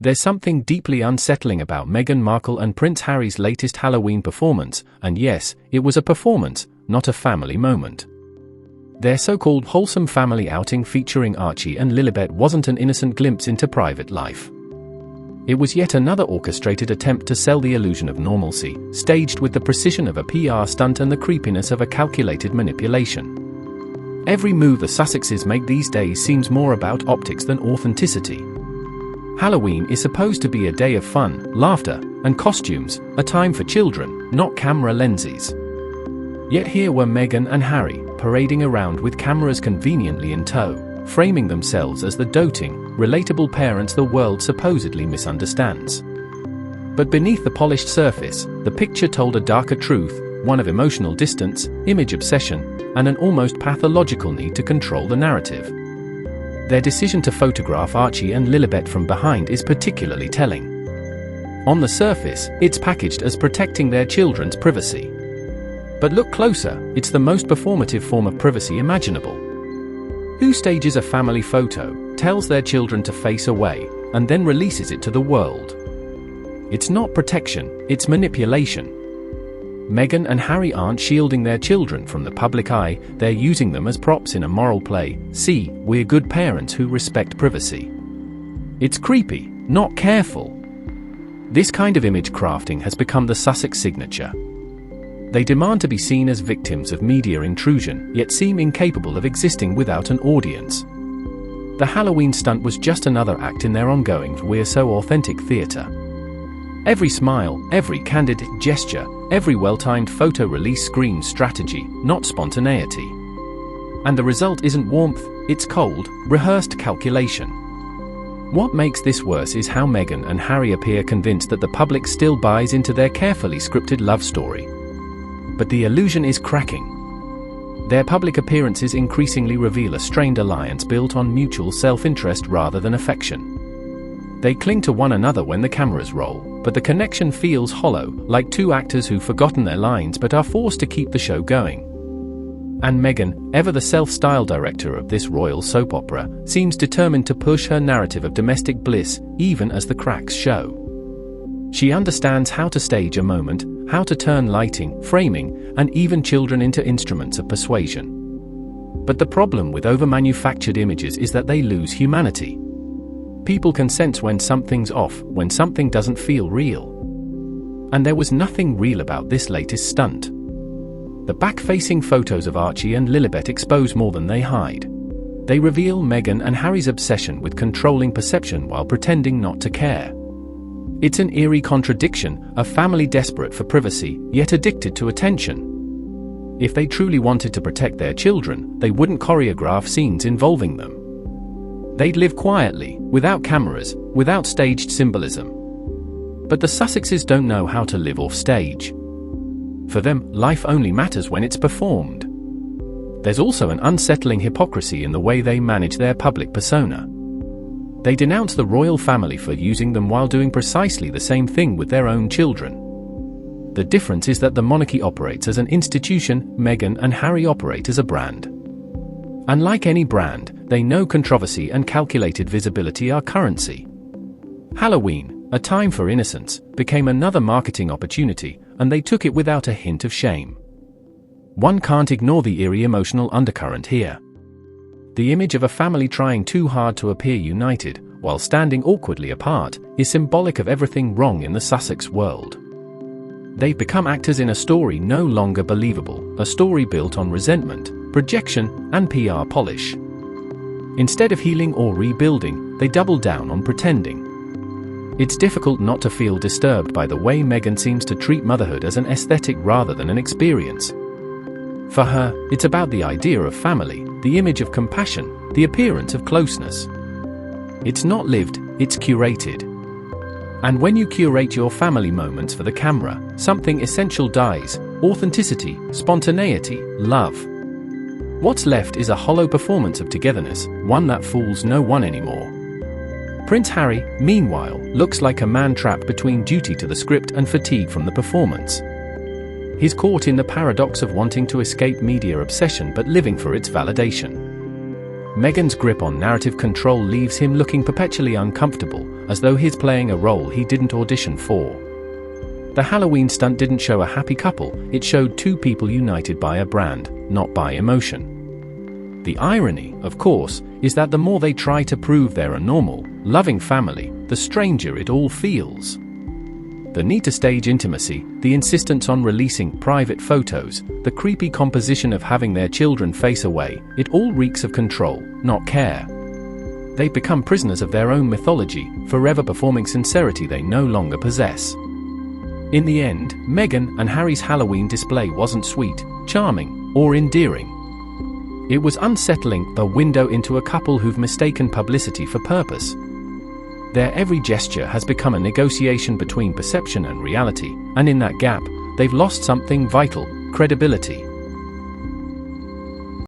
There's something deeply unsettling about Meghan Markle and Prince Harry's latest Halloween performance, and yes, it was a performance, not a family moment. Their so-called wholesome family outing featuring Archie and Lilibet wasn't an innocent glimpse into private life. It was yet another orchestrated attempt to sell the illusion of normalcy, staged with the precision of a PR stunt and the creepiness of a calculated manipulation. Every move the Sussexes make these days seems more about optics than authenticity. Halloween is supposed to be a day of fun, laughter, and costumes, a time for children, not camera lenses. Yet here were Meghan and Harry, parading around with cameras conveniently in tow, framing themselves as the doting, relatable parents the world supposedly misunderstands. But beneath the polished surface, the picture told a darker truth, one of emotional distance, image obsession, and an almost pathological need to control the narrative. Their decision to photograph Archie and Lilibet from behind is particularly telling. On the surface, it's packaged as protecting their children's privacy. But look closer, it's the most performative form of privacy imaginable. Who stages a family photo, tells their children to face away, and then releases it to the world? It's not protection, it's manipulation. Meghan and Harry aren't shielding their children from the public eye, they're using them as props in a moral play. See, we're good parents who respect privacy. It's creepy, not careful. This kind of image crafting has become the Sussex signature. They demand to be seen as victims of media intrusion, yet seem incapable of existing without an audience. The Halloween stunt was just another act in their ongoing "we're so authentic" theatre. Every smile, every candid gesture, every well-timed photo release screams strategy, not spontaneity. And the result isn't warmth, it's cold, rehearsed calculation. What makes this worse is how Meghan and Harry appear convinced that the public still buys into their carefully scripted love story. But the illusion is cracking. Their public appearances increasingly reveal a strained alliance built on mutual self-interest rather than affection. They cling to one another when the cameras roll, but the connection feels hollow, like two actors who've forgotten their lines but are forced to keep the show going. And Meghan, ever the self-styled director of this royal soap opera, seems determined to push her narrative of domestic bliss, even as the cracks show. She understands how to stage a moment, how to turn lighting, framing, and even children into instruments of persuasion. But the problem with over-manufactured images is that they lose humanity. People can sense when something's off, when something doesn't feel real. And there was nothing real about this latest stunt. The back-facing photos of Archie and Lilibet expose more than they hide. They reveal Meghan and Harry's obsession with controlling perception while pretending not to care. It's an eerie contradiction, a family desperate for privacy, yet addicted to attention. If they truly wanted to protect their children, they wouldn't choreograph scenes involving them. They'd live quietly, without cameras, without staged symbolism. But the Sussexes don't know how to live off stage. For them, life only matters when it's performed. There's also an unsettling hypocrisy in the way they manage their public persona. They denounce the royal family for using them while doing precisely the same thing with their own children. The difference is that the monarchy operates as an institution, Meghan and Harry operate as a brand. Unlike any brand, they know controversy and calculated visibility are currency. Halloween, a time for innocence, became another marketing opportunity, and they took it without a hint of shame. One can't ignore the eerie emotional undercurrent here. The image of a family trying too hard to appear united, while standing awkwardly apart, is symbolic of everything wrong in the Sussex world. They've become actors in a story no longer believable, a story built on resentment, projection, and PR polish. Instead of healing or rebuilding, they double down on pretending. It's difficult not to feel disturbed by the way Meghan seems to treat motherhood as an aesthetic rather than an experience. For her, it's about the idea of family, the image of compassion, the appearance of closeness. It's not lived, it's curated. And when you curate your family moments for the camera, something essential dies: authenticity, spontaneity, love. What's left is a hollow performance of togetherness, one that fools no one anymore. Prince Harry, meanwhile, looks like a man trapped between duty to the script and fatigue from the performance. He's caught in the paradox of wanting to escape media obsession but living for its validation. Meghan's grip on narrative control leaves him looking perpetually uncomfortable, as though he's playing a role he didn't audition for. The Halloween stunt didn't show a happy couple, it showed two people united by a brand, not by emotion. The irony, of course, is that the more they try to prove they're a normal, loving family, the stranger it all feels. The need to stage intimacy, the insistence on releasing private photos, the creepy composition of having their children face away, it all reeks of control, not care. They've become prisoners of their own mythology, forever performing sincerity they no longer possess. In the end, Meghan and Harry's Halloween display wasn't sweet, charming, or endearing. It was unsettling, a window into a couple who've mistaken publicity for purpose. Their every gesture has become a negotiation between perception and reality, and in that gap, they've lost something vital: credibility.